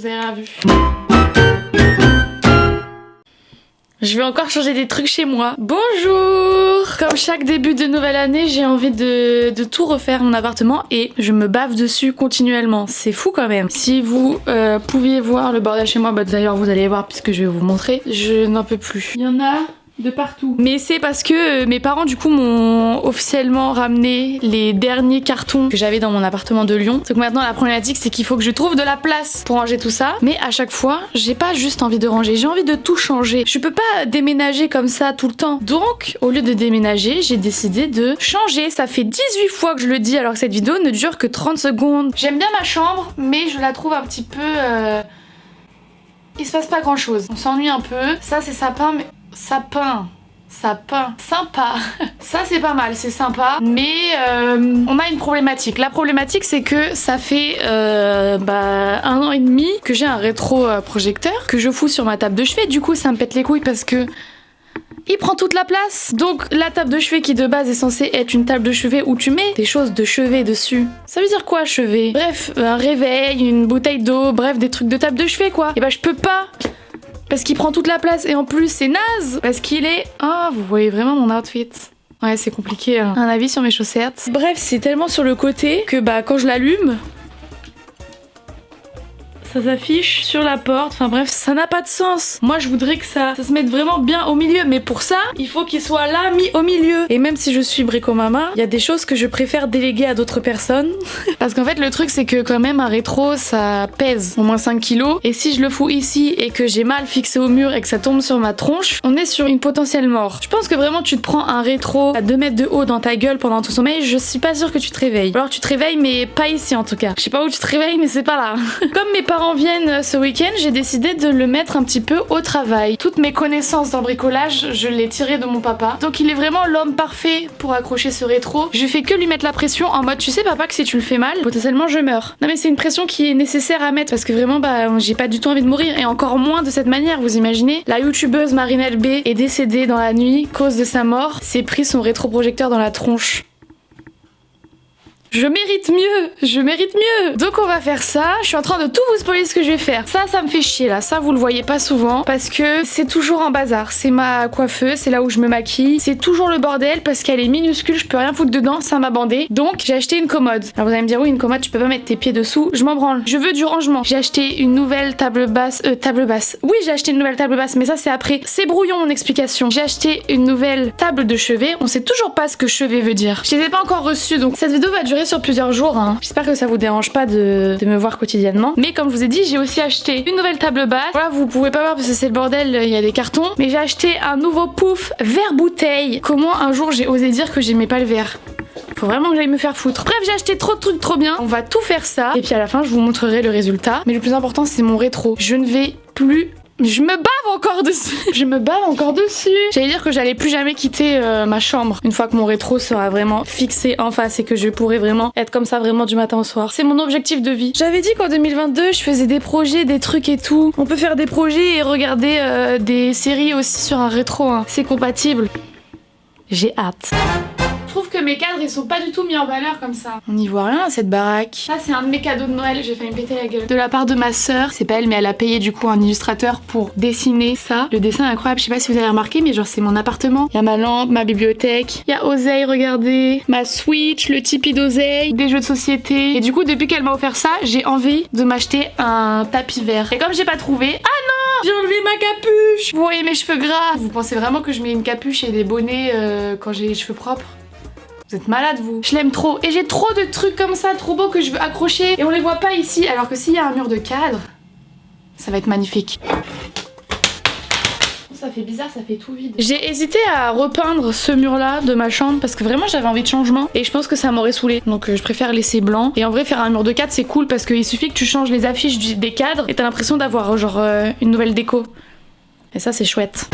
vous avez rien vu. Je vais encore changer des trucs chez moi. Bonjour! Comme chaque début de nouvelle année, j'ai envie de tout refaire mon appartement et je me bave dessus continuellement. C'est fou quand même. Si vous pouviez voir le bordel chez moi, bah d'ailleurs vous allez voir puisque je vais vous montrer. Je n'en peux plus. Il y en a de partout. Mais c'est parce que mes parents du coup m'ont officiellement ramené les derniers cartons que j'avais dans mon appartement de Lyon. Donc maintenant la problématique c'est qu'il faut que je trouve de la place pour ranger tout ça. Mais à chaque fois, j'ai pas juste envie de ranger, j'ai envie de tout changer. Je peux pas déménager comme ça tout le temps. Donc au lieu de déménager, j'ai décidé de changer. Ça fait 18 fois que je le dis alors que cette vidéo ne dure que 30 secondes. J'aime bien ma chambre, mais je la trouve un petit peu... Il se passe pas grand chose. On s'ennuie un peu. Ça c'est sapin, mais... Sapin, sympa. Ça c'est pas mal, c'est sympa. Mais on a une problématique. La problématique c'est que ça fait 1 an et demi que j'ai un rétro-projecteur que je fous sur ma table de chevet. Du coup ça me pète les couilles parce que il prend toute la place. Donc la table de chevet qui de base est censée être une table de chevet où tu mets des choses de chevet dessus. Ça veut dire quoi chevet? Bref, un réveil, une bouteille d'eau, bref des trucs de table de chevet quoi. Et bah je peux pas. Parce qu'il prend toute la place et en plus c'est naze. Parce qu'il est... Ah, vous voyez vraiment mon outfit. Ouais, c'est compliqué. Hein. Un avis sur mes chaussettes. Bref, c'est tellement sur le côté que bah quand je l'allume... Ça s'affiche sur la porte, enfin bref, ça n'a pas de sens. Moi je voudrais que ça se mette vraiment bien au milieu, mais pour ça, il faut qu'il soit là, mis au milieu. Et même si je suis brico-mama, il y a des choses que je préfère déléguer à d'autres personnes. Parce qu'en fait le truc c'est que quand même un rétro ça pèse au moins 5 kilos. Et si je le fous ici et que j'ai mal fixé au mur et que ça tombe sur ma tronche, on est sur une potentielle mort. Je pense que vraiment tu te prends un rétro à 2 mètres de haut dans ta gueule pendant ton sommeil, je suis pas sûre que tu te réveilles. Alors tu te réveilles mais pas ici en tout cas. Je sais pas où tu te réveilles mais c'est pas là. Comme mes parents viennent ce week-end, j'ai décidé de le mettre un petit peu au travail. Toutes mes connaissances dans le bricolage, je les tirées de mon papa. Donc il est vraiment l'homme parfait pour accrocher ce rétro. Je fais que lui mettre la pression en mode tu sais papa que si tu le fais mal, potentiellement je meurs. Non mais c'est une pression qui est nécessaire à mettre parce que vraiment j'ai pas du tout envie de mourir et encore moins de cette manière, vous imaginez. La youtubeuse Marinelle B est décédée dans la nuit, cause de sa mort, s'est pris son rétroprojecteur dans la tronche. Je mérite mieux. Donc on va faire ça. Je suis en train de tout vous spoiler ce que je vais faire. Ça me fait chier là. Ça vous le voyez pas souvent parce que c'est toujours un bazar. C'est ma coiffeuse, c'est là où je me maquille. C'est toujours le bordel parce qu'elle est minuscule, je peux rien foutre dedans, ça m'a bandé. Donc j'ai acheté une commode. Alors vous allez me dire oui, une commode, tu peux pas mettre tes pieds dessous. Je m'en branle. Je veux du rangement. J'ai acheté une nouvelle table basse. Oui, j'ai acheté une nouvelle table basse, mais ça c'est après. C'est brouillon mon explication. J'ai acheté une nouvelle table de chevet. On sait toujours pas ce que chevet veut dire. Je les ai pas encore reçues, donc cette vidéo va durer sur plusieurs jours. Hein. J'espère que ça vous dérange pas de me voir quotidiennement. Mais comme je vous ai dit, j'ai aussi acheté une nouvelle table basse. Voilà, vous pouvez pas voir parce que c'est le bordel, il y a des cartons. Mais j'ai acheté un nouveau pouf verre bouteille. Comment un jour j'ai osé dire que j'aimais pas le verre? Faut vraiment que j'aille me faire foutre. Bref, j'ai acheté trop de trucs trop bien. On va tout faire ça. Et puis à la fin, je vous montrerai le résultat. Mais le plus important, c'est mon rétro. Je ne vais plus... Je me bave encore dessus. J'allais dire que j'allais plus jamais quitter ma chambre une fois que mon rétro sera vraiment fixé en face et que je pourrai vraiment être comme ça vraiment du matin au soir. C'est mon objectif de vie. J'avais dit qu'en 2022 je faisais des projets, des trucs et tout. On peut faire des projets et regarder des séries aussi sur un rétro. Hein. C'est compatible. J'ai hâte. Je trouve que mes cadres ils sont pas du tout mis en valeur comme ça. On n'y voit rien à cette baraque. Ça c'est un de mes cadeaux de Noël, j'ai failli me péter la gueule. De la part de ma sœur, c'est pas elle mais elle a payé du coup un illustrateur pour dessiner ça. Le dessin est incroyable, je sais pas si vous avez remarqué mais genre c'est mon appartement. Il y a ma lampe, ma bibliothèque, il y a Oseille, regardez, ma Switch, le Tipeee d'Oseille, des jeux de société. Et du coup depuis qu'elle m'a offert ça, j'ai envie de m'acheter un tapis vert. Et comme j'ai pas trouvé... Ah non, j'ai enlevé ma capuche. Vous voyez mes cheveux gras. Vous pensez vraiment que je mets une capuche et des bonnets quand j'ai les cheveux propres? Vous êtes malade vous. Je l'aime trop. Et j'ai trop de trucs comme ça, trop beaux que je veux accrocher. Et on les voit pas ici. Alors que s'il y a un mur de cadre, ça va être magnifique. Ça fait bizarre, ça fait tout vide. J'ai hésité à repeindre ce mur-là de ma chambre parce que vraiment j'avais envie de changement. Et je pense que ça m'aurait saoulé. Donc je préfère laisser blanc. Et en vrai faire un mur de cadre c'est cool parce qu'il suffit que tu changes les affiches des cadres et t'as l'impression d'avoir genre une nouvelle déco. Et ça c'est chouette.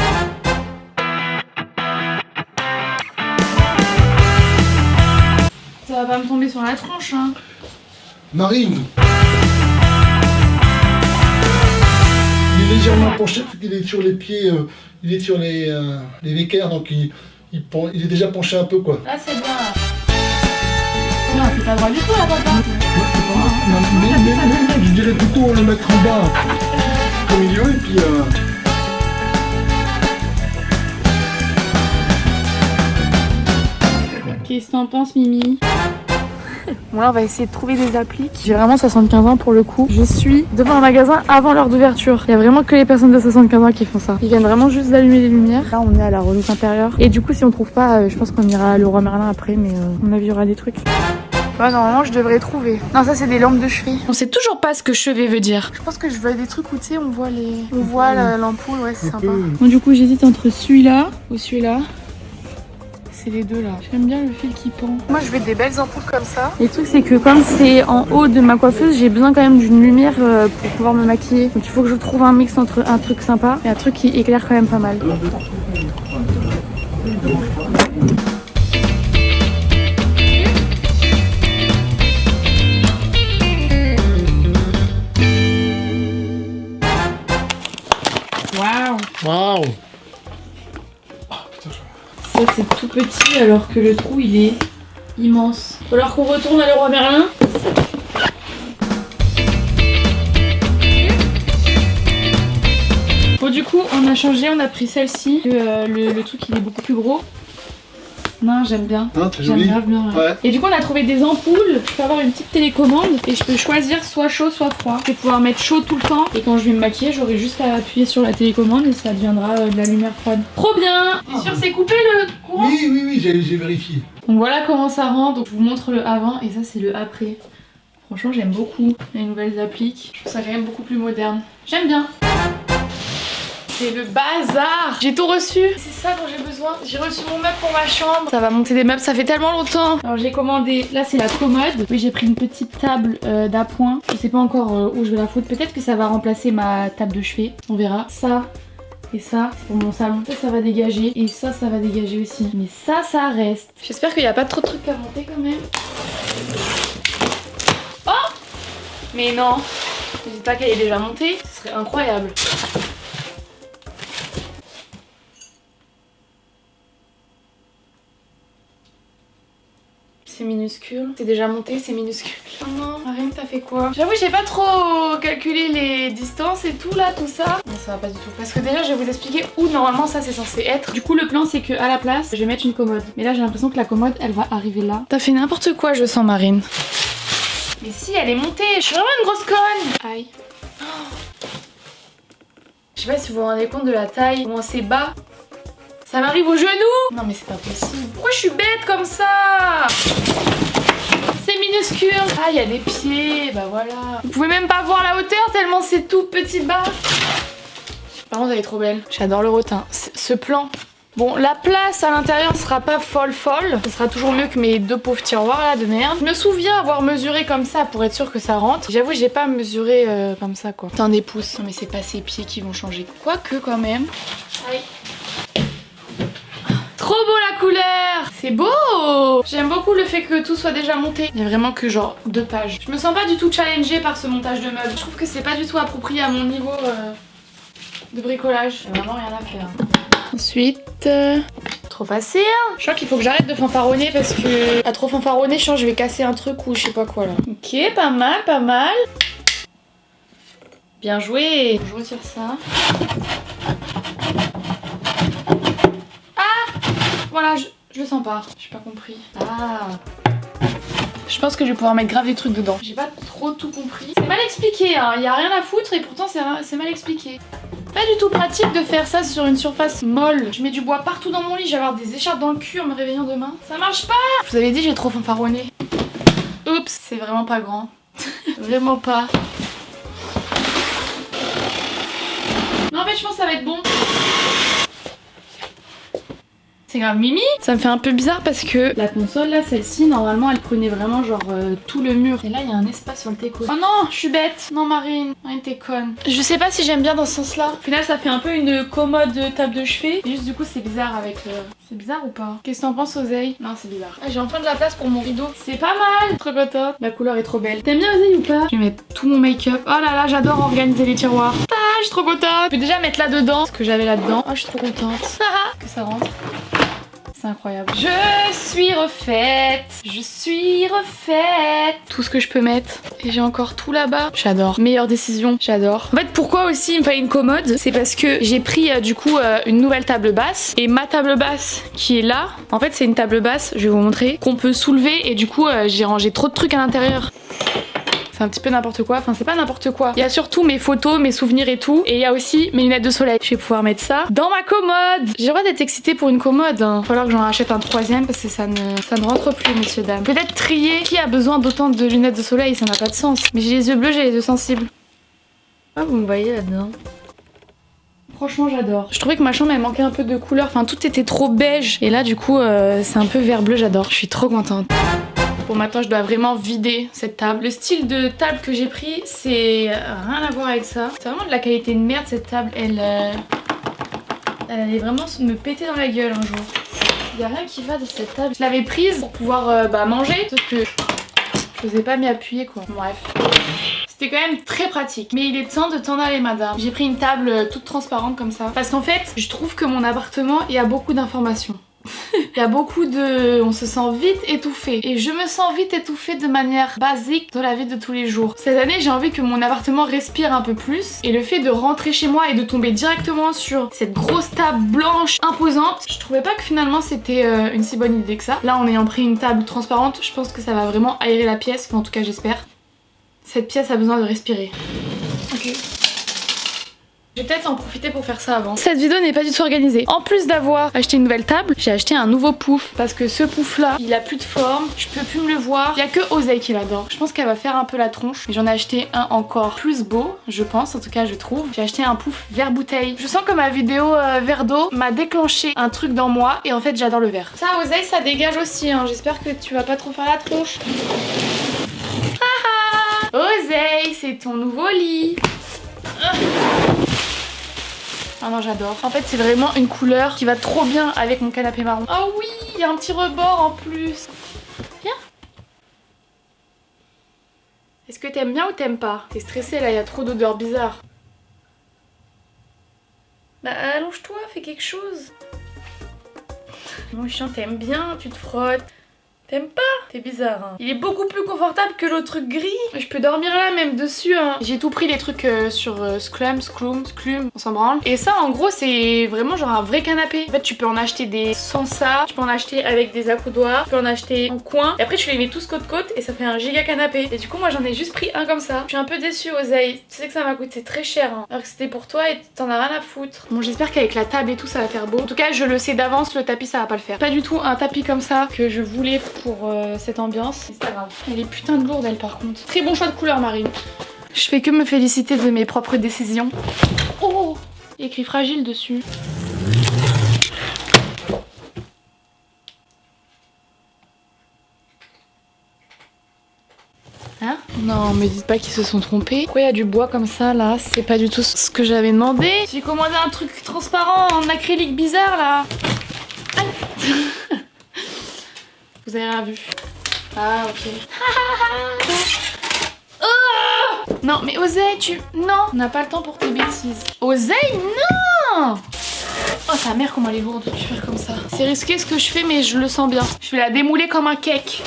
Ça va pas me tomber sur la tronche, hein. Marine! Il est légèrement penché, il est sur les pieds, il est sur les équerres, donc il est déjà penché un peu, quoi. Là, c'est bien. Non, c'est pas droit du tout, là, papa. Ouais, c'est pas mal. Non, mais je dirais plutôt le mettre en bas, au milieu, et puis... Qu'est-ce que t'en penses, Mimi? Bon là on va essayer de trouver des applis. J'ai vraiment 75 ans pour le coup. Je suis devant un magasin avant l'heure d'ouverture. Il y a vraiment que les personnes de 75 ans qui font ça. Ils viennent vraiment juste d'allumer les lumières. Là on est à la redoute intérieure. Et du coup si on trouve pas, je pense qu'on ira à Leroy Merlin après. Mais à mon avis il y aura des trucs. Ouais, normalement je devrais trouver. Non, ça c'est des lampes de chevet. On sait toujours pas ce que chevet veut dire. Je pense que je veux des trucs où tu sais on voit l'ampoule, ouais c'est sympa. Bon du coup j'hésite entre celui-là ou celui-là. C'est les deux là. J'aime bien le fil qui pend. Moi je veux des belles ampoules comme ça. Et le truc c'est que comme c'est en haut de ma coiffeuse, j'ai besoin quand même d'une lumière pour pouvoir me maquiller. Donc il faut que je trouve un mix entre un truc sympa et un truc qui éclaire quand même pas mal. Waouh! Waouh! Ça c'est tout petit alors que le trou il est immense. Faut alors qu'on retourne à Leroy Merlin. Bon du coup on a changé, on a pris celle-ci. Le truc il est beaucoup plus gros. Non j'aime bien. Ah, c'est j'aime joli. grave bien. Ouais. Ouais. Et du coup on a trouvé des ampoules. Je peux avoir une petite télécommande et je peux choisir soit chaud soit froid. Je vais pouvoir mettre chaud tout le temps et quand je vais me maquiller j'aurai juste à appuyer sur la télécommande et ça deviendra de la lumière froide. Trop bien. T'es sûr c'est coupé le courant? Oui, j'ai vérifié. Donc voilà comment ça rend. Donc je vous montre le avant et ça c'est le après. Franchement j'aime beaucoup les nouvelles appliques. Je trouve ça quand même beaucoup plus moderne. J'aime bien. C'est le bazar. J'ai tout reçu. C'est ça dont j'ai besoin. J'ai reçu mon meuble pour ma chambre. Ça va monter des meubles, ça fait tellement longtemps. Alors j'ai commandé, là c'est la commode. Oui j'ai pris une petite table d'appoint. Je sais pas encore où je vais la foutre. Peut-être que ça va remplacer ma table de chevet. On verra. Ça et ça c'est pour mon salon. Ça va dégager. Et ça va dégager aussi. Mais ça reste. J'espère qu'il n'y a pas trop de trucs à monter quand même. Oh! Mais non. Je dis pas qu'elle est déjà montée. Ce serait incroyable. C'est minuscule. C'est déjà monté, c'est minuscule. Oh non, Marine, t'as fait quoi? J'avoue, j'ai pas trop calculé les distances et tout là, tout ça. Non, ça va pas du tout. Parce que déjà, je vais vous expliquer où normalement ça c'est censé être. Du coup, le plan c'est que à la place, je vais mettre une commode. Mais là, j'ai l'impression que la commode, elle va arriver là. T'as fait n'importe quoi, je sens, Marine. Mais si, elle est montée. Je suis vraiment une grosse conne. Aïe. Oh. Je sais pas si vous vous rendez compte de la taille, comment c'est bas. Ça m'arrive au genou. Non mais c'est pas possible. Pourquoi je suis bête comme ça? C'est minuscule. Ah il y a des pieds, bah voilà. Vous pouvez même pas voir la hauteur tellement c'est tout petit bas. Par contre elle est trop belle. J'adore le rotin. Ce plan. Bon la place à l'intérieur sera pas folle. Ce sera toujours mieux que mes deux pauvres tiroirs là de merde. Je me souviens avoir mesuré comme ça pour être sûr que ça rentre. J'avoue j'ai pas mesuré comme ça quoi. Putain des pouces. Non mais c'est pas ces pieds qui vont changer. Quoique quand même. Aïe. Trop beau la couleur! C'est beau! J'aime beaucoup le fait que tout soit déjà monté. Il y a vraiment que genre 2 pages. Je me sens pas du tout challengée par ce montage de meubles. Je trouve que c'est pas du tout approprié à mon niveau de bricolage. Il y a vraiment rien à faire. Ensuite... trop facile! Je crois qu'il faut que j'arrête de fanfaronner parce que... à trop fanfaronner, je sens que je vais casser un truc ou je sais pas quoi là. Ok, pas mal, pas mal. Bien joué! Je retire ça. Voilà, je le sens pas. J'ai pas compris. Ah. Je pense que je vais pouvoir mettre grave des trucs dedans. J'ai pas trop tout compris. C'est mal expliqué, hein. Y a rien à foutre et pourtant c'est mal expliqué. Pas du tout pratique de faire ça sur une surface molle. Je mets du bois partout dans mon lit. Je vais avoir des écharpes dans le cul en me réveillant demain. Ça marche pas. Je vous avais dit, j'ai trop fanfaronné. Oups, c'est vraiment pas grand. Vraiment pas. Non, en fait, je pense que ça va être bon. C'est grave Mimi. Ça me fait un peu bizarre parce que la console là, celle-ci, normalement elle prenait vraiment genre tout le mur. Et là il y a un espace sur le téco. Oh non, je suis bête. Non Marine, t'es conne. Je sais pas si j'aime bien dans ce sens là. Au final ça fait un peu une commode table de chevet. Et juste du coup c'est bizarre avec le... C'est bizarre ou pas? Qu'est-ce que t'en penses Oseille? Non c'est bizarre. Ah, j'ai enfin de la place pour mon rideau. C'est pas mal. Trop contente. La couleur est trop belle. T'aimes bien Oseille ou pas? Je vais mettre tout mon make-up. Oh là là, j'adore organiser les tiroirs. Ah, je suis trop contente. Je peux déjà mettre là-dedans ce que j'avais là-dedans. Oh, je suis trop contente. Que ça rentre. C'est incroyable. Je suis refaite. Je suis refaite. Tout ce que je peux mettre Et j'ai encore tout là-bas. J'adore. Meilleure décision, j'adore. En fait, pourquoi aussi il me fallait une commode? C'est parce que j'ai pris du coup une nouvelle table basse. Et ma table basse qui est là, en fait c'est une table basse, je vais vous montrer, qu'on peut soulever. Et du coup j'ai rangé trop de trucs à l'intérieur. C'est un petit peu n'importe quoi, enfin c'est pas n'importe quoi. Il y a surtout mes photos, mes souvenirs et tout. Et il y a aussi mes lunettes de soleil. Je vais pouvoir mettre ça dans ma commode. J'ai le droit d'être excitée pour une commode. Il va falloir que j'en rachète un troisième parce que ça ne rentre plus, messieurs dames. Peut-être trier qui a besoin d'autant de lunettes de soleil, ça n'a pas de sens. Mais j'ai les yeux bleus, j'ai les yeux sensibles. Ah, vous me voyez là-dedans. Franchement j'adore. Je trouvais que ma chambre elle manquait un peu de couleur, enfin tout était trop beige. Et là du coup c'est un peu vert bleu, j'adore. Je suis trop contente. Bon maintenant je dois vraiment vider cette table. Le style de table que j'ai pris c'est rien à voir avec ça. C'est vraiment de la qualité de merde cette table. Elle allait vraiment me péter dans la gueule un jour. Il n'y a rien qui va de cette table. Je l'avais prise pour pouvoir manger, sauf que je n'osais pas m'y appuyer quoi. Bref. C'était quand même très pratique. Mais il est temps de t'en aller madame. J'ai pris une table toute transparente comme ça. Parce qu'en fait, je trouve que mon appartement, il y a beaucoup d'informations. Il y a beaucoup de... On se sent vite étouffé. Et je me sens vite étouffée de manière basique dans la vie de tous les jours. Cette année, j'ai envie que mon appartement respire un peu plus. Et le fait de rentrer chez moi et de tomber directement sur cette grosse table blanche imposante, je trouvais pas que finalement c'était une si bonne idée que ça. Là, en ayant pris une table transparente, je pense que ça va vraiment aérer la pièce. Enfin, en tout cas, j'espère. Cette pièce a besoin de respirer. Ok. Je vais peut-être en profiter pour faire ça avant. Cette vidéo n'est pas du tout organisée. En plus d'avoir acheté une nouvelle table, j'ai acheté un nouveau pouf. Parce que ce pouf là, il a plus de forme. Je peux plus me le voir. Il y a que Oseille qui l'adore. Je pense qu'elle va faire un peu la tronche. Mais j'en ai acheté un encore plus beau, je pense. En tout cas, je trouve. J'ai acheté un pouf vert bouteille. Je sens que ma vidéo verre d'eau m'a déclenché un truc dans moi. Et en fait, j'adore le vert. Ça, Oseille, ça dégage aussi. Hein. J'espère que tu vas pas trop faire la tronche. Oseille, c'est ton nouveau lit. Ah non, j'adore. En fait, c'est vraiment une couleur qui va trop bien avec mon canapé marron. Oh oui, il y a un petit rebord en plus. Viens. Est-ce que t'aimes bien ou t'aimes pas? T'es stressée là, il y a trop d'odeurs bizarres. Bah allonge-toi, fais quelque chose. Mon chien, t'aimes bien, tu te frottes. T'aimes pas? T'es bizarre hein. Il est beaucoup plus confortable que l'autre truc gris. Je peux dormir là même dessus hein. J'ai tout pris les trucs sur Sclum, on s'en branle. Et ça en gros c'est vraiment genre un vrai canapé. En fait tu peux en acheter des sans ça, tu peux en acheter avec des accoudoirs, tu peux en acheter en coin. Et après tu les mets tous côte côte et ça fait un giga canapé. Et du coup moi j'en ai juste pris un comme ça. Je suis un peu déçue Oseille. Tu sais que ça m'a coûté très cher hein. Alors que c'était pour toi et t'en as rien à foutre. Bon j'espère qu'avec la table et tout ça va faire beau. En tout cas je le sais d'avance, le tapis ça va pas le faire. Pas du tout un tapis comme ça que je voulais pour cette ambiance. C'est pas grave. Elle est putain de lourde elle par contre. Très bon choix de couleur Marine. Je fais que me féliciter de mes propres décisions. Oh, il y a écrit fragile dessus. Hein? Non, me dites pas qu'ils se sont trompés. Pourquoi il y a du bois comme ça là? C'est pas du tout ce que j'avais demandé. J'ai commandé un truc transparent en acrylique bizarre là. Aïe. Vous avez rien vu. Ah ok. Oh non mais Oseille tu... Non, on n'a pas le temps pour tes bêtises. Oseille non. Oh sa mère comment elle est lourde, je vais faire comme ça. C'est risqué ce que je fais mais je le sens bien. Je vais la démouler comme un cake.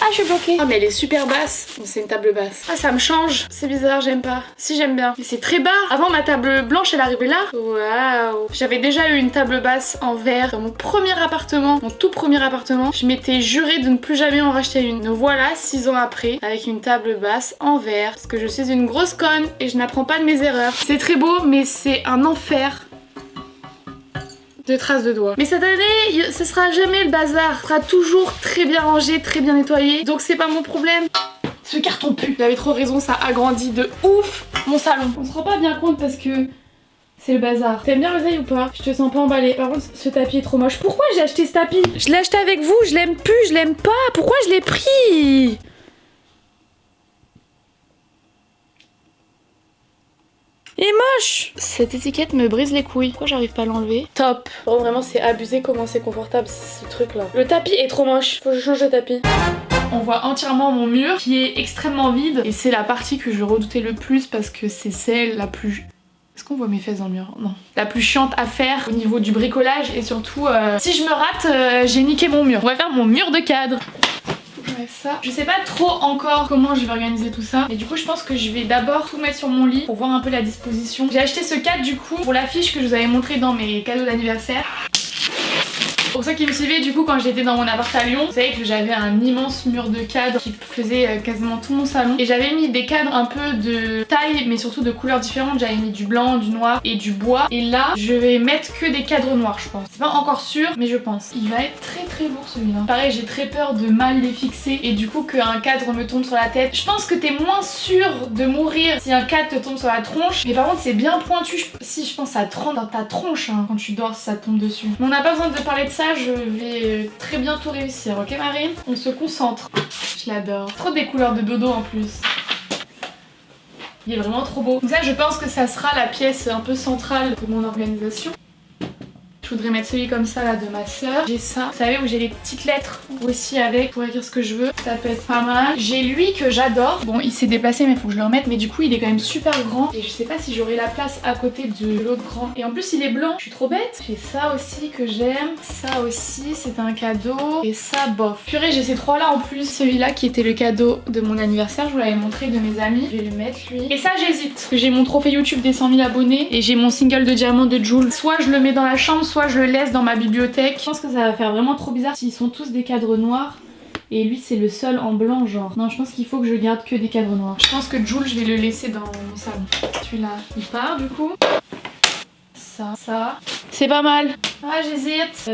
Ah je suis bloquée. Ah mais elle est super basse. Bon, c'est une table basse. Ah ça me change. C'est bizarre, j'aime pas. Si j'aime bien. Mais c'est très bas. Avant ma table blanche elle arrivait là. Waouh. J'avais déjà eu une table basse en verre dans mon premier appartement. Mon tout premier appartement. Je m'étais juré de ne plus jamais en racheter une. Donc voilà 6 ans après avec une table basse en verre. Parce que je suis une grosse conne et je n'apprends pas de mes erreurs. C'est très beau mais c'est un enfer. De traces de doigts. Mais cette année, ce sera jamais le bazar. Ce sera toujours très bien rangé, très bien nettoyé. Donc c'est pas mon problème. Ce carton pue. J'avais trop raison, ça agrandit de ouf mon salon. On se rend pas bien compte parce que c'est le bazar. T'aimes bien Oseille ou pas? Je te sens pas emballée. Par contre, ce tapis est trop moche. Pourquoi j'ai acheté ce tapis? Je l'ai acheté avec vous, je l'aime plus, je l'aime pas. Pourquoi je l'ai pris? Il est moche. Cette étiquette me brise les couilles. Pourquoi j'arrive pas à l'enlever? Top. Oh, vraiment c'est abusé comment c'est confortable ce truc là. Le tapis est trop moche. Faut que je change de tapis. On voit entièrement mon mur qui est extrêmement vide. Et c'est la partie que je redoutais le plus parce que c'est celle la plus... Est-ce qu'on voit mes fesses dans le mur? Non. La plus chiante à faire au niveau du bricolage. Et surtout, si je me rate, j'ai niqué mon mur. On va faire mon mur de cadre. Faut que je Bref, ça. Je sais pas trop encore comment je vais organiser tout ça. Et du coup, je pense que je vais d'abord tout mettre sur mon lit pour voir un peu la disposition. J'ai acheté ce cadre du coup pour l'affiche que je vous avais montré dans mes cadeaux d'anniversaire. Pour ceux qui me suivaient du coup quand j'étais dans mon appart à Lyon, vous savez que j'avais un immense mur de cadres qui faisait quasiment tout mon salon. Et j'avais mis des cadres un peu de taille mais surtout de couleurs différentes. J'avais mis du blanc, du noir et du bois. Et là je vais mettre que des cadres noirs je pense. C'est pas encore sûr mais je pense. Il va être très lourd celui-là. Pareil j'ai très peur de mal les fixer et du coup qu'un cadre me tombe sur la tête. Je pense que t'es moins sûr de mourir si un cadre te tombe sur la tronche. Mais par contre c'est bien pointu. Si je pense que ça te rentre dans ta tronche hein, quand tu dors si ça tombe dessus. Mais on n'a pas besoin de parler de ça. Je vais très bientôt réussir, ok Marine? On se concentre. Je l'adore. Trop des couleurs de dodo en plus. Il est vraiment trop beau. Donc ça je pense que ça sera la pièce un peu centrale de mon organisation. Je voudrais mettre celui comme ça là de ma soeur. J'ai ça, vous savez où j'ai les petites lettres aussi avec pour écrire ce que je veux. Ça peut être pas mal. J'ai lui que j'adore. Bon il s'est déplacé mais il faut que je le remette. Mais du coup il est quand même super grand. Et je sais pas si j'aurai la place à côté de l'autre grand. Et en plus il est blanc. Je suis trop bête. J'ai ça aussi que j'aime. Ça aussi c'est un cadeau. Et ça bof. Purée j'ai ces trois là en plus. Celui-là qui était le cadeau de mon anniversaire. Je vous l'avais montré de mes amis. Je vais le mettre lui. Et ça j'hésite. Parce que j'ai mon trophée YouTube des 100 000 abonnés. Et j'ai mon single de diamant de Jules. Soit je le mets dans la chambre. Soit je le laisse dans ma bibliothèque. Je pense que ça va faire vraiment trop bizarre s'ils sont tous des cadres noirs et lui c'est le seul en blanc genre. Non je pense qu'il faut que je garde que des cadres noirs. Je pense que Jules je vais le laisser dans mon salon. Celui-là il part du coup. Ça. C'est pas mal. Ah j'hésite.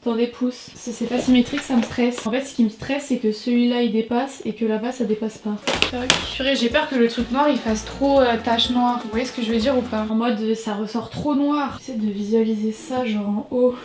Dans des pouces. Si c'est pas symétrique ça me stresse. En fait ce qui me stresse c'est que celui-là il dépasse et que là-bas ça dépasse pas. Purée j'ai peur que le truc noir il fasse trop tache noire. Vous voyez ce que je veux dire ou pas? En mode ça ressort trop noir. J'essaie de visualiser ça genre en haut.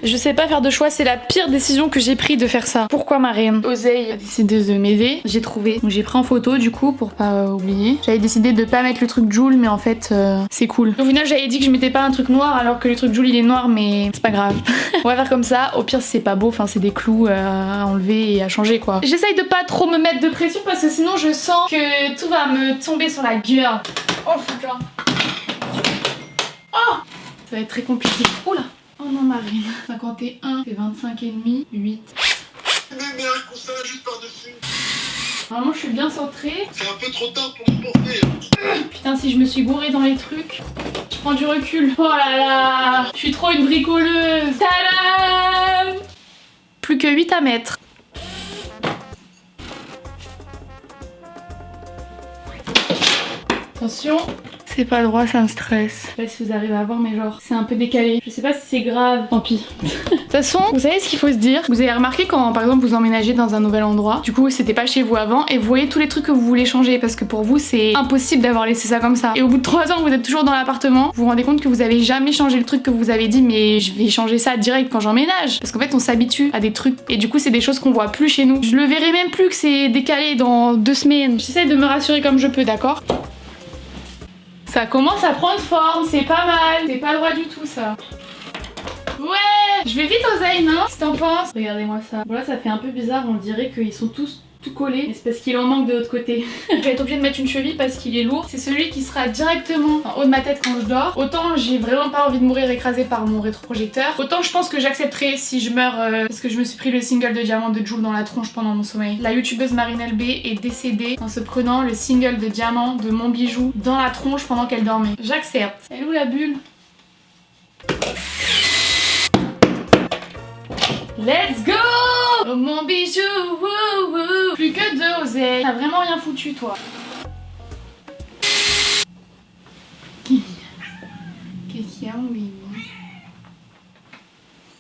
Je sais pas faire de choix, c'est la pire décision que j'ai pris de faire ça. Pourquoi Marine? Oseille a décidé de m'aider. J'ai trouvé. Donc j'ai pris en photo du coup pour pas oublier. J'avais décidé de pas mettre le truc Joule mais en fait c'est cool. Au final j'avais dit que je mettais pas un truc noir alors que le truc Joule il est noir mais c'est pas grave. On va faire comme ça. Au pire si c'est pas beau, enfin c'est des clous à enlever et à changer quoi. J'essaye de pas trop me mettre de pression parce que sinon je sens que tout va me tomber sur la gueule. Oh putain. Oh ça va être très compliqué. Oula. Oh non Marine. 51 c'est 25 et demi, 8. Mais un coussin juste par-dessus. Normalement je suis bien centrée. C'est un peu trop tard pour le porter. Putain si je me suis gourée dans les trucs. Je prends du recul. Oh là là. Je suis trop une bricoleuse. Tadam. Plus que 8 à mettre. Attention. C'est pas le droit, ça me stresse. Je sais pas si vous arrivez à voir, mais genre, c'est un peu décalé. Je sais pas si c'est grave, tant pis. De toute façon, vous savez ce qu'il faut se dire? Vous avez remarqué quand, par exemple, vous emménagez dans un nouvel endroit, du coup, c'était pas chez vous avant, et vous voyez tous les trucs que vous voulez changer, parce que pour vous, c'est impossible d'avoir laissé ça comme ça. Et au bout de 3 ans, vous êtes toujours dans l'appartement, vous vous rendez compte que vous avez jamais changé le truc que vous avez dit, mais je vais changer ça direct quand j'emménage. Parce qu'en fait, on s'habitue à des trucs, et du coup, c'est des choses qu'on voit plus chez nous. Je le verrai même plus que c'est décalé dans 2 semaines. J'essaie de me rassurer comme je peux, d'accord? Ça commence à prendre forme, c'est pas mal. C'est pas le droit du tout ça. Ouais. Je vais vite Oseille, non? Qu'est-ce que t'en penses? Regardez-moi ça. Bon là ça fait un peu bizarre, on dirait qu'ils sont tous tout collés. Mais c'est parce qu'il en manque de l'autre côté. Je vais être obligée de mettre une cheville parce qu'il est lourd. C'est celui qui sera directement en haut de ma tête quand je dors. Autant j'ai vraiment pas envie de mourir écrasée par mon rétroprojecteur. Autant je pense que j'accepterai si je meurs parce que je me suis pris le single de diamant de Jules dans la tronche pendant mon sommeil. La youtubeuse Marine LB est décédée en se prenant le single de diamant de mon bijou dans la tronche pendant qu'elle dormait. J'accepte. Elle est où la bulle? Let's go! Oh mon bijou, wou, wou. Plus que 2 Oseille. T'as vraiment rien foutu toi. Qu'est-ce qu'il y a oui?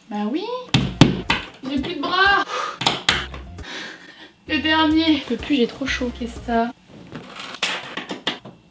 Bah oui. J'ai plus de bras. Le dernier. Je peux plus, j'ai trop chaud. Qu'est-ce que ça?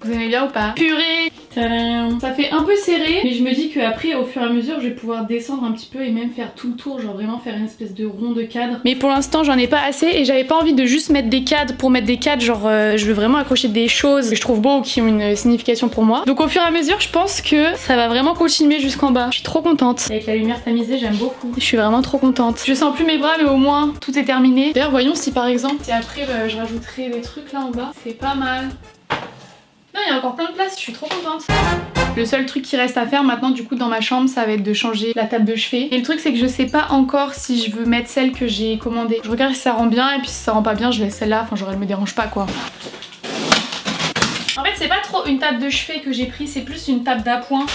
Vous aimez bien ou pas? Purée. Tadam. Ça fait un peu serré, mais je me dis qu'après au fur et à mesure je vais pouvoir descendre un petit peu et même faire tout le tour, genre vraiment faire une espèce de rond de cadre. Mais pour l'instant j'en ai pas assez et j'avais pas envie de juste mettre des cadres pour mettre des cadres, genre je veux vraiment accrocher des choses que je trouve beaux ou qui ont une signification pour moi. Donc au fur et à mesure je pense que ça va vraiment continuer jusqu'en bas. Je suis trop contente. Avec la lumière tamisée j'aime beaucoup. Je suis vraiment trop contente. Je sens plus mes bras mais au moins tout est terminé. D'ailleurs voyons si par exemple, si après je rajouterai des trucs là en bas, c'est pas mal. Non, il y a encore plein de place, je suis trop contente. Le seul truc qui reste à faire maintenant du coup dans ma chambre, ça va être de changer la table de chevet. Et le truc c'est que je sais pas encore si je veux mettre celle que j'ai commandée. Je regarde si ça rend bien et puis si ça rend pas bien je laisse celle-là, enfin genre elle me dérange pas quoi. En fait c'est pas trop une table de chevet que j'ai pris, c'est plus une table d'appoint.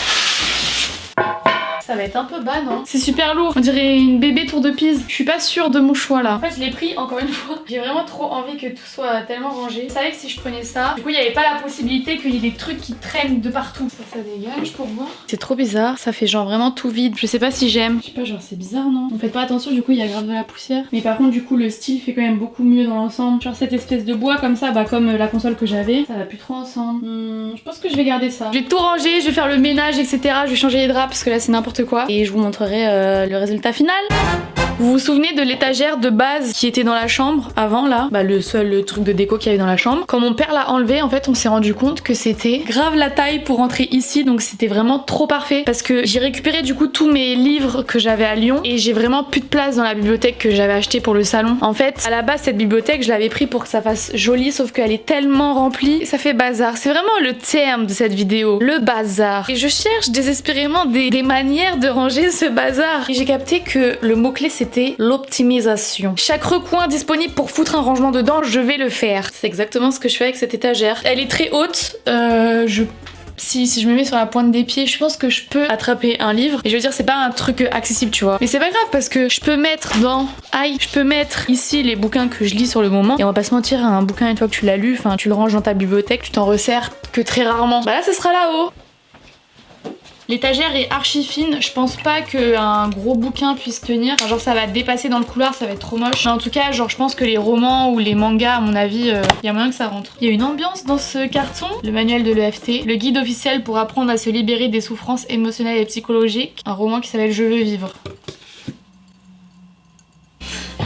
Ça va être un peu bas, non? C'est super lourd, on dirait une bébé tour de Pise. Je suis pas sûre de mon choix là. En fait je l'ai pris encore une fois. J'ai vraiment trop envie que tout soit tellement rangé. Je savais que si je prenais ça, du coup il n'y avait pas la possibilité qu'il y ait des trucs qui traînent de partout. Ça dégage pour voir. C'est trop bizarre, ça fait genre vraiment tout vide. Je sais pas si j'aime. Je sais pas, genre c'est bizarre non? On fait pas attention, du coup il y a grave de la poussière. Mais par contre du coup le style fait quand même beaucoup mieux dans l'ensemble. Genre cette espèce de bois comme ça, bah comme la console que j'avais, ça va plus trop ensemble. Je pense que je vais garder ça. Je vais tout ranger, je vais faire le ménage etc. Je vais changer les draps parce que là c'est n'importe quoi. Et je vous montrerai le résultat final. Vous vous souvenez de l'étagère de base qui était dans la chambre avant là? Bah le seul truc de déco qu'il y avait dans la chambre. Quand mon père l'a enlevé, en fait on s'est rendu compte que c'était grave la taille pour rentrer ici, donc c'était vraiment trop parfait parce que j'ai récupéré du coup tous mes livres que j'avais à Lyon et j'ai vraiment plus de place dans la bibliothèque que j'avais acheté pour le salon. En fait à la base cette bibliothèque je l'avais pris pour que ça fasse joli, sauf qu'elle est tellement remplie, ça fait bazar. C'est vraiment le terme de cette vidéo, le bazar. Et je cherche désespérément des manières de ranger ce bazar. Et j'ai capté que le mot-clé c'était l'optimisation. Chaque recoin disponible pour foutre un rangement dedans, je vais le faire. C'est exactement ce que je fais avec cette étagère. Elle est très haute. Si je me mets sur la pointe des pieds, je pense que je peux attraper un livre. Et je veux dire, c'est pas un truc accessible, tu vois. Mais c'est pas grave parce que je peux mettre je peux mettre ici les bouquins que je lis sur le moment. Et on va pas se mentir, un bouquin une fois que tu l'as lu, enfin tu le ranges dans ta bibliothèque, tu t'en resserres que très rarement. Bah là, ce sera là-haut. L'étagère est archi fine, je pense pas qu'un gros bouquin puisse tenir. Enfin, genre ça va dépasser dans le couloir, ça va être trop moche. Mais en tout cas, genre je pense que les romans ou les mangas, à mon avis, y a moyen que ça rentre. Il y a une ambiance dans ce carton. Le manuel de l'EFT, le guide officiel pour apprendre à se libérer des souffrances émotionnelles et psychologiques. Un roman qui s'appelle Je veux vivre.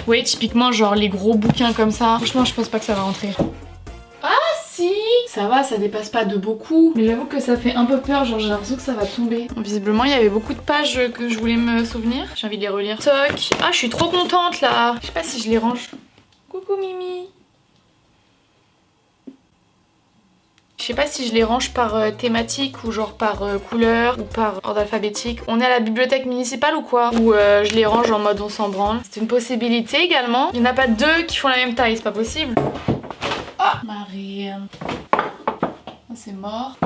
Oui, typiquement genre les gros bouquins comme ça. Franchement, je pense pas que ça va rentrer. Si, ça va, ça dépasse pas de beaucoup. Mais j'avoue que ça fait un peu peur, genre j'ai l'impression que ça va tomber. Visiblement, il y avait beaucoup de pages que je voulais me souvenir. J'ai envie de les relire. Toc. Ah, je suis trop contente là. Je sais pas si je les range. Coucou Mimi. Je sais pas si je les range par thématique ou genre par couleur ou par ordre alphabétique. On est à la bibliothèque municipale ou quoi? Ou je les range en mode on s'en branle. C'est une possibilité également. Il n'y en a pas deux qui font la même taille, c'est pas possible. Ah, Marie. Oh, c'est mort.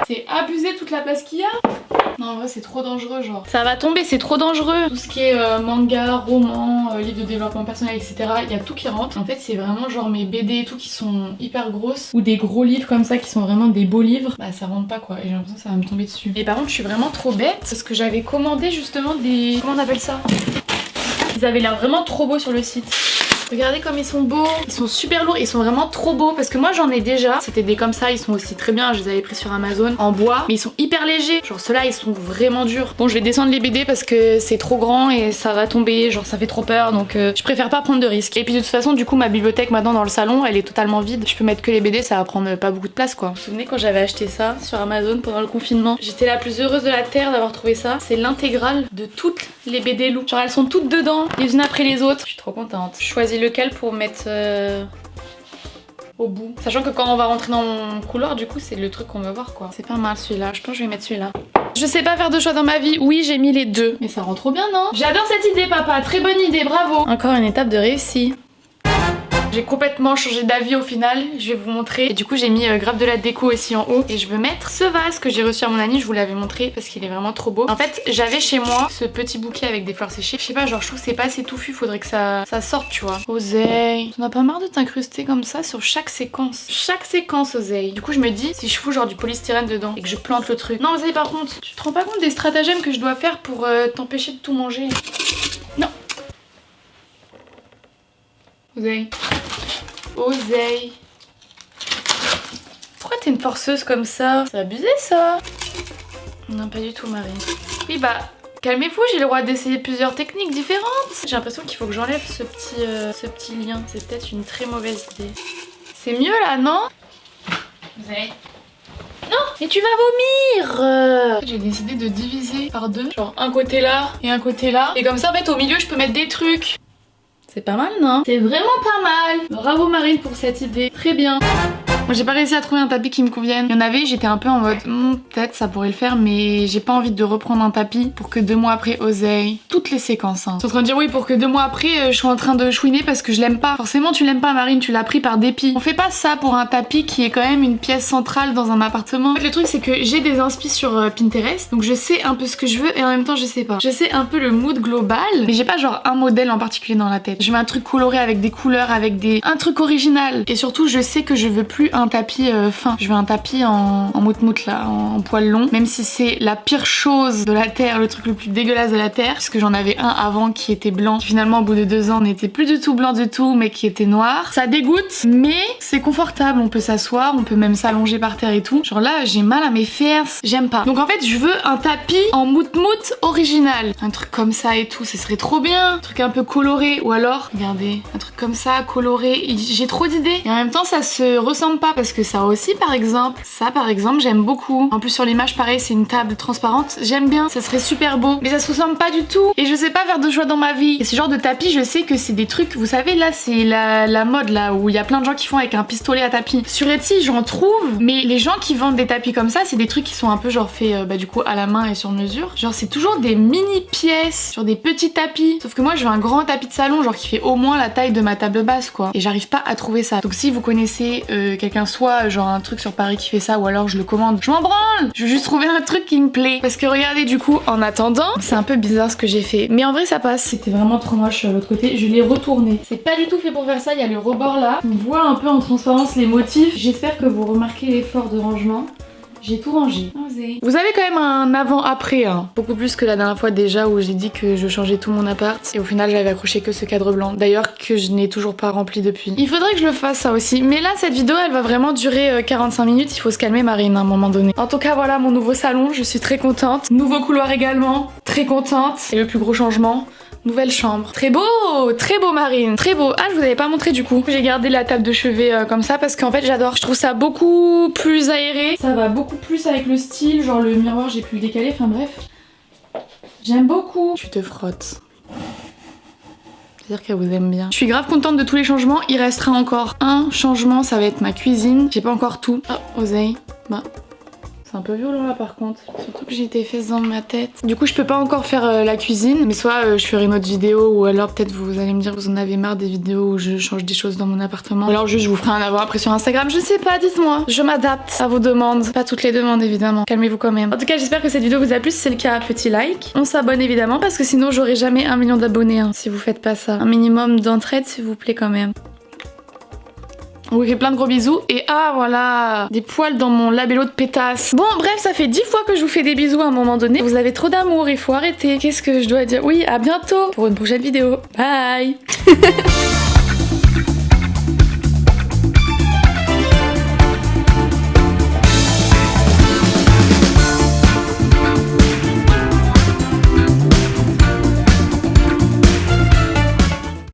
C'est abusé toute la place qu'il y a. Non, en vrai, c'est trop dangereux, genre. Ça va tomber, c'est trop dangereux. Tout ce qui est manga, roman, livre de développement personnel, etc. Il y a tout qui rentre. En fait, c'est vraiment genre mes BD et tout qui sont hyper grosses. Ou des gros livres comme ça qui sont vraiment des beaux livres. Bah, ça rentre pas quoi. Et j'ai l'impression que ça va me tomber dessus. Et par contre, je suis vraiment trop bête parce que j'avais commandé justement des. Comment on appelle ça? Ils avaient l'air vraiment trop beaux sur le site. Regardez comme ils sont beaux, ils sont super lourds, ils sont vraiment trop beaux parce que moi j'en ai déjà. C'était des comme ça, ils sont aussi très bien, je les avais pris sur Amazon en bois, mais ils sont hyper légers. Genre ceux-là ils sont vraiment durs. Bon, je vais descendre les BD parce que c'est trop grand et ça va tomber, genre ça fait trop peur, donc je préfère pas prendre de risques. Et puis de toute façon du coup ma bibliothèque maintenant dans le salon elle est totalement vide. Je peux mettre que les BD, ça va prendre pas beaucoup de place quoi. Vous vous souvenez quand j'avais acheté ça sur Amazon pendant le confinement? J'étais la plus heureuse de la terre d'avoir trouvé ça. C'est l'intégrale de toutes les BD loup. Genre elles sont toutes dedans, les unes après les autres. Je suis trop contente. Je choisis lequel pour mettre au bout. Sachant que quand on va rentrer dans mon couloir, du coup, c'est le truc qu'on va voir quoi. C'est pas mal celui-là. Je pense que je vais mettre celui-là. Je sais pas faire de choix dans ma vie. Oui, j'ai mis les deux. Mais ça rend trop bien, non? J'adore cette idée, papa. Très bonne idée, bravo. Encore une étape de réussi. J'ai complètement changé d'avis au final, je vais vous montrer. Et du coup j'ai mis grave de la déco aussi en haut. Et je veux mettre ce vase que j'ai reçu à mon ami, je vous l'avais montré parce qu'il est vraiment trop beau. En fait j'avais chez moi ce petit bouquet avec des fleurs séchées. Je sais pas, genre je trouve que c'est pas assez touffu, faudrait que ça sorte tu vois. Oseille, t'en as pas marre de t'incruster comme ça sur chaque séquence? Chaque séquence Oseille. Du coup je me dis, si je fous genre du polystyrène dedans et que je plante le truc. Non Oseille par contre, tu te rends pas compte des stratagèmes que je dois faire pour t'empêcher de tout manger? Non. Oseille. Oseille. Pourquoi t'es une forceuse comme ça? C'est abusé ça. Non pas du tout Marie. Oui bah calmez-vous, j'ai le droit d'essayer plusieurs techniques différentes. J'ai l'impression qu'il faut que j'enlève ce petit lien. C'est peut-être une très mauvaise idée. C'est mieux là non? Oseille. Non, mais tu vas vomir. J'ai décidé de diviser par deux. Genre un côté là et un côté là. Et comme ça en fait au milieu je peux mettre des trucs. C'est pas mal non? C'est vraiment pas mal. Bravo Marine pour cette idée. Très bien. Moi j'ai pas réussi à trouver un tapis qui me convienne. Il y en avait, j'étais un peu en mode peut-être ça pourrait le faire, mais j'ai pas envie de reprendre un tapis pour que 2 mois après oseille. Toutes les séquences. Hein. Je suis en train de dire oui pour que 2 mois après je suis en train de chouiner parce que je l'aime pas. Forcément tu l'aimes pas Marine, tu l'as pris par dépit. On fait pas ça pour un tapis qui est quand même une pièce centrale dans un appartement. En fait, le truc c'est que j'ai des inspi sur Pinterest, donc je sais un peu ce que je veux et en même temps je sais pas. Je sais un peu le mood global, mais j'ai pas genre un modèle en particulier dans la tête. Je veux un truc coloré avec des couleurs, avec un truc original. Et surtout je sais que je veux plus un tapis fin. Je veux un tapis en mout-mout là, en poil long. Même si c'est la pire chose de la terre, le truc le plus dégueulasse de la terre, parce que j'en avais un avant qui était blanc, qui finalement au bout de 2 ans n'était plus du tout blanc du tout, mais qui était noir. Ça dégoûte, mais c'est confortable. On peut s'asseoir, on peut même s'allonger par terre et tout. Genre là j'ai mal à mes fesses, j'aime pas. Donc en fait je veux un tapis en mout-mout original. Un truc comme ça et tout, ce serait trop bien. Un truc un peu coloré, ou alors, regardez, un truc comme ça, coloré. J'ai trop d'idées. Et en même temps ça se ressemble pas, parce que ça aussi par exemple, j'aime beaucoup. En plus sur l'image pareil, c'est une table transparente, j'aime bien, ça serait super beau, mais ça se ressemble pas du tout et je sais pas faire de choix dans ma vie. Et ce genre de tapis, je sais que c'est des trucs, vous savez là c'est la mode là où il y a plein de gens qui font avec un pistolet à tapis. Sur Etsy j'en trouve, mais les gens qui vendent des tapis comme ça, c'est des trucs qui sont un peu genre faits du coup à la main et sur mesure. Genre c'est toujours des mini pièces sur des petits tapis, sauf que moi je veux un grand tapis de salon genre qui fait au moins la taille de ma table basse quoi, et j'arrive pas à trouver ça. Donc si vous connaissez quelqu'un, soit genre un truc sur Paris qui fait ça, ou alors je le commande, je m'en branle, je veux juste trouver un truc qui me plaît. Parce que regardez du coup, en attendant, c'est un peu bizarre ce que j'ai fait, mais en vrai ça passe. C'était vraiment trop moche sur l'autre côté, je l'ai retourné. C'est pas du tout fait pour faire ça, il y a le rebord là, on voit un peu en transparence les motifs. J'espère que vous remarquez l'effort de rangement. J'ai tout rangé. Vous avez quand même un avant-après, hein. Beaucoup plus que la dernière fois déjà où j'ai dit que je changeais tout mon appart. Et au final j'avais accroché que ce cadre blanc. D'ailleurs que je n'ai toujours pas rempli depuis. Il faudrait que je le fasse ça aussi. Mais là cette vidéo elle va vraiment durer 45 minutes. Il faut se calmer Marine à un moment donné. En tout cas voilà mon nouveau salon. Je suis très contente. Nouveau couloir également. Très contente. Et le plus gros changement, nouvelle chambre. Très beau Marine, très beau. Ah je vous avais pas montré du coup. J'ai gardé la table de chevet comme ça parce qu'en fait j'adore. Je trouve ça beaucoup plus aéré. Ça va beaucoup plus avec le style. Genre le miroir j'ai pu le décaler, enfin bref. J'aime beaucoup. Tu te frottes. C'est-à-dire qu'elle vous aime bien. Je suis grave contente de tous les changements. Il restera encore un changement, ça va être ma cuisine. J'ai pas encore tout. Oh, oseille. Bah. C'est un peu violent là par contre, surtout que j'ai des fesses dans ma tête. Du coup je peux pas encore faire la cuisine, mais soit je ferai une autre vidéo, ou alors peut-être vous allez me dire que vous en avez marre des vidéos où je change des choses dans mon appartement. Ou alors juste je vous ferai un avant-après sur Instagram, je sais pas, dites-moi. Je m'adapte à vos demandes, pas toutes les demandes évidemment, calmez-vous quand même. En tout cas j'espère que cette vidéo vous a plu, si c'est le cas, petit like. On s'abonne évidemment parce que sinon j'aurai jamais 1 million d'abonnés hein, si vous faites pas ça. Un minimum d'entraide s'il vous plaît quand même. On vous fait plein de gros bisous. Et ah voilà, des poils dans mon labello de pétasse. Bon bref, ça fait 10 fois que je vous fais des bisous à un moment donné. Vous avez trop d'amour, il faut arrêter. Qu'est-ce que je dois dire? Oui, à bientôt pour une prochaine vidéo. Bye.